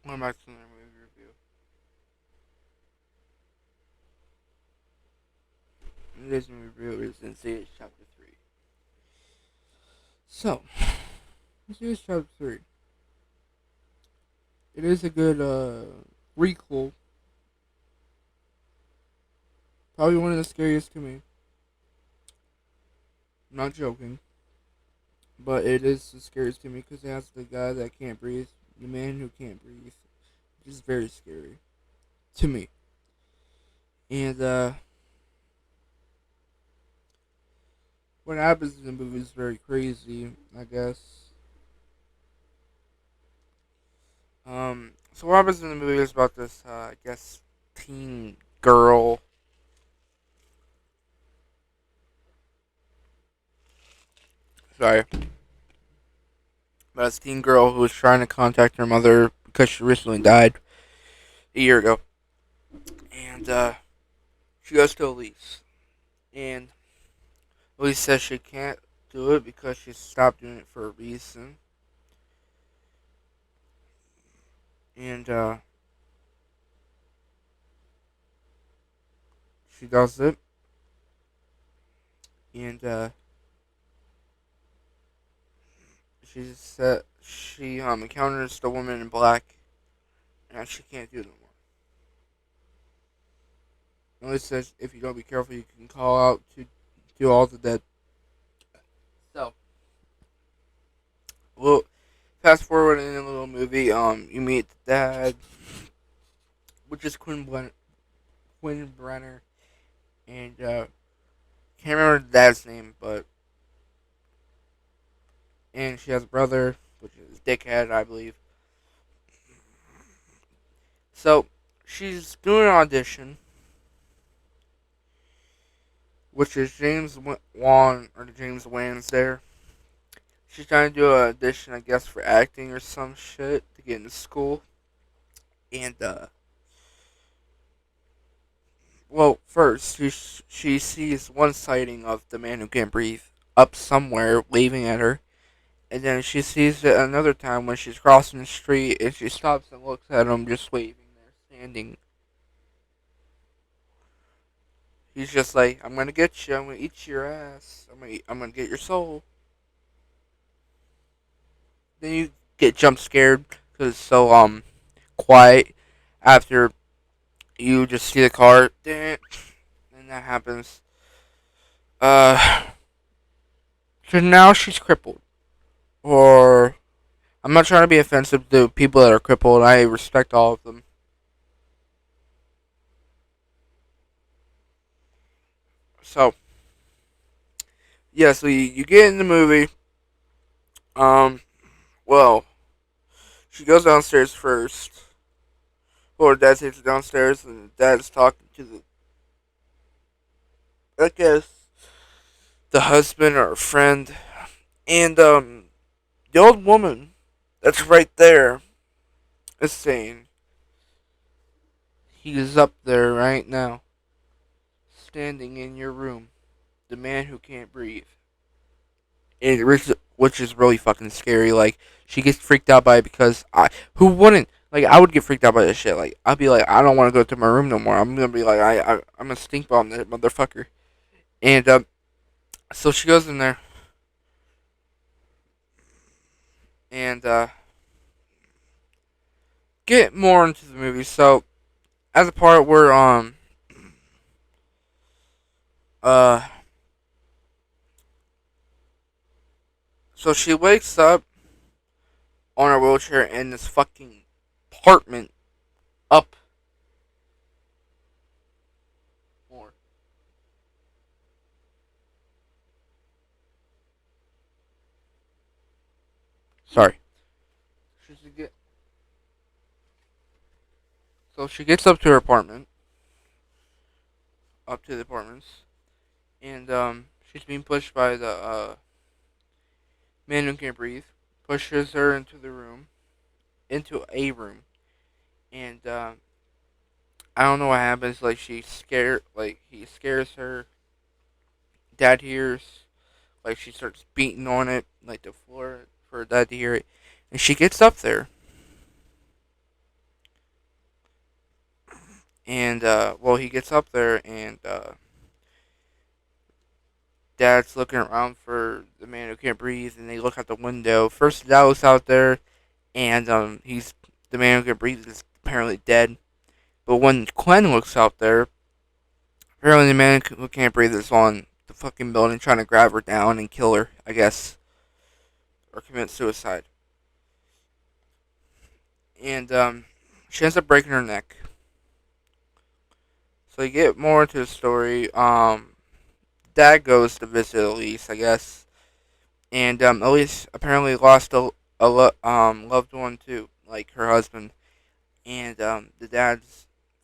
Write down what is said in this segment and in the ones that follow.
Welcome back to another movie review. Today's movie review is Insidious Chapter 3. So, Insidious Chapter 3. It is a good requel. Probably one of the scariest to me. I'm not joking. But it is the scariest to me because it has the guy that can't breathe. The man who can't breathe. Which is very scary. To me. And, what happens in the movie is very crazy, I guess. So what happens in the movie is about this, I guess, teen girl. Sorry. About this teen girl who was trying to contact her mother because she recently died a year ago. And, she goes to Elise. And Elise says she can't do it because she stopped doing it for a reason. And, she does it. And, she encounters the woman in black. And she can't do it no more. Elise says if you don't be careful, you can call out to all the dead. So, well, fast forward in a little movie, you meet the dad, which is Quinn Brenner, and can't remember the dad's name, but and she has a brother, which is Dickhead, I believe. So she's doing an audition, which is James Wan or James Wan's there. She's trying to do an audition, I guess, for acting or some shit to get into school, and well, first she sees one sighting of the man who can't breathe up somewhere, waving at her. And then she sees it another time when she's crossing the street and she stops and looks at him just waving there, standing. He's just like, I'm gonna get you, I'm gonna eat your ass, I'm gonna get your soul. Then you get jump scared because it's so, quiet after you just see the car. And that happens. Uh, so now she's crippled. Or, I'm not trying to be offensive to people that are crippled, I respect all of them. So, yeah, so you get in the movie. Um, well, she goes downstairs first. Well, her dad takes her downstairs, and the dad's talking to I guess, the husband or a friend. And, the old woman that's right there is saying, he's up there right now, standing in your room, the man who can't breathe. And which is really fucking scary. Like, she gets freaked out by it because who wouldn't? Like, I would get freaked out by this shit. Like, I'd be like, I don't want to go to my room no more. I'm gonna be like, I'm a stink bomb, that motherfucker. And so she goes in there, and get more into the movie. So, as a part where uh, so she wakes up on her wheelchair in this fucking apartment up more. Sorry. She's get So she gets up to her apartment, up to the apartments, and she's being pushed by the man who can't breathe. Pushes her into a room, and I don't know what happens. Like she's scared, like he scares her. Dad hears, like she starts beating on it, like the floor for her dad to hear it, and she gets up there, And well, he gets up there, and Dad's looking around for the man who can't breathe, and they look out the window. First, Dad looks out there, and he's the man who can breathe is apparently dead. But when Glenn looks out there, apparently the man who can't breathe is on the fucking building trying to grab her down and kill her, I guess, or commit suicide. And she ends up breaking her neck. So you get more into the story. Dad goes to visit Elise, I guess, and Elise apparently lost a loved one too, like her husband. And the dad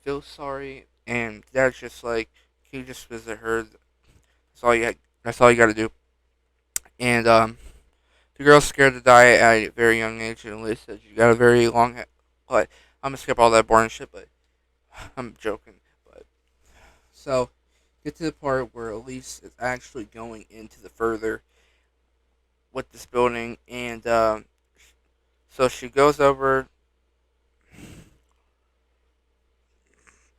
feels sorry, and the dad's just like, "Can you just visit her? That's all you. That's all you got to do." And the girl's scared to die at a very young age, and Elise says you got a very long. But I'm gonna skip all that boring shit, but I'm joking. But so get to the part where Elise is actually going into the further with this building, and so she goes over.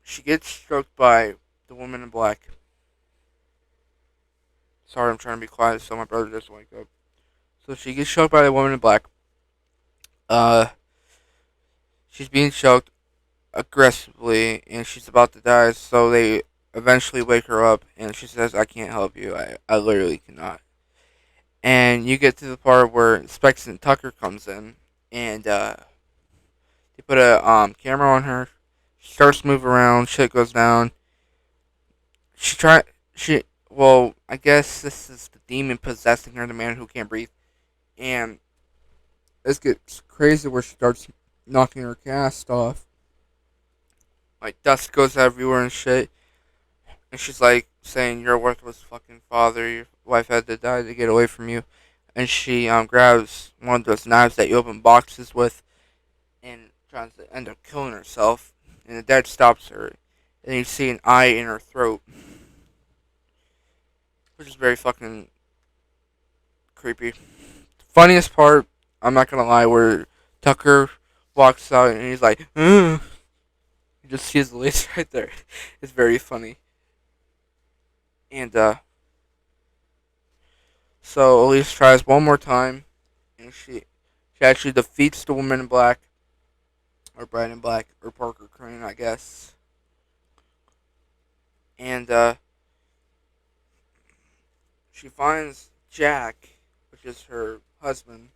She gets stroked by the woman in black. Sorry, I'm trying to be quiet so my brother doesn't wake up. So she gets choked by the woman in black. Uh, she's being choked aggressively, and she's about to die. So they eventually wake her up, and she says, "I can't help you. I literally cannot." And you get to the part where Inspector Tucker comes in, and they put a camera on her. She starts to move around. Shit goes down. She try she well, I guess this is the demon possessing her, the man who can't breathe, and this gets crazy where she starts knocking her cast off. Like dust goes everywhere and shit. And she's like saying, "You're a worthless fucking father. Your wife had to die to get away from you." And she grabs one of those knives that you open boxes with, and tries to end up killing herself. And the dad stops her, and you see an eye in her throat, which is very fucking creepy. Funniest part, I'm not gonna lie, where Tucker walks out and he's like, "Ugh." You just see his lips right there. It's very funny. And so Elise tries one more time, and she actually defeats the woman in black, or Bride in Black, or Parker Crane, I guess. And she finds Jack, which is her husband,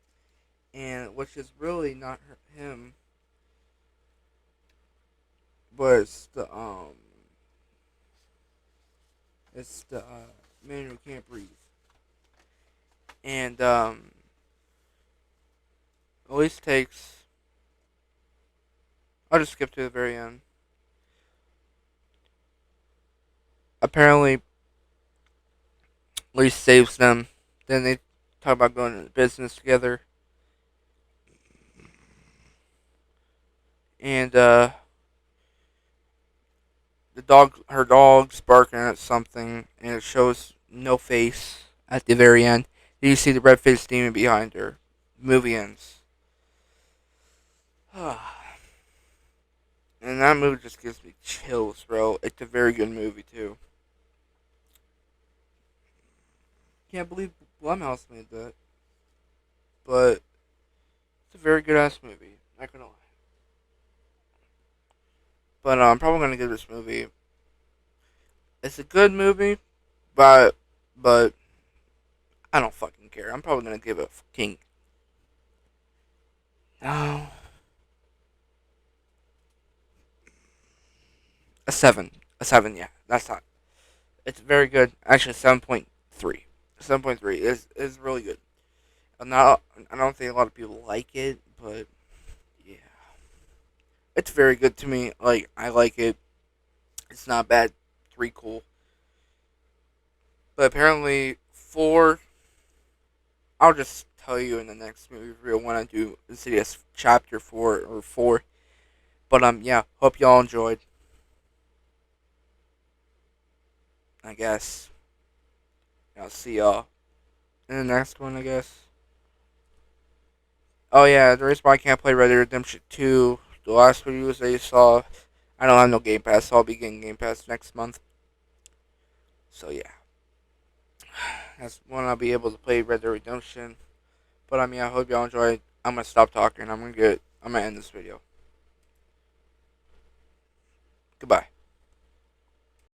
and which is really not him, but it's the man who can't breathe. And Elise takes. I'll just skip to the very end. Apparently, Elise saves them. Then they talk about going into business together. And her dog's barking at something, and it shows no face at the very end. Then you see the red-faced demon behind her. The movie ends. And that movie just gives me chills, bro. It's a very good movie too. Can't believe Blumhouse made that, but it's a very good ass movie. Not gonna lie. But I'm probably gonna give this movie. It's a good movie, but I don't fucking care. I'm probably gonna give it a fucking no, a seven, a seven. Yeah, that's not. It's very good. Actually, 7.3. 7.3 is really good. I'm not. I don't think a lot of people like it, but yeah, it's very good to me. Like I like it. It's not bad. 3 cool. But apparently 4. I'll just tell you in the next movie review when I do Insidious Chapter 4 or 4. But yeah. Hope y'all enjoyed. I guess. I'll see y'all in the next one. I guess. Oh yeah, the reason why I can't play Red Dead Redemption 2, the last videos that you saw, I don't have no Game Pass, so I'll be getting Game Pass next month. So yeah, that's when I'll be able to play Red Dead Redemption. But I mean, I hope y'all enjoyed. I'm gonna stop talking. I'm gonna end this video. Goodbye.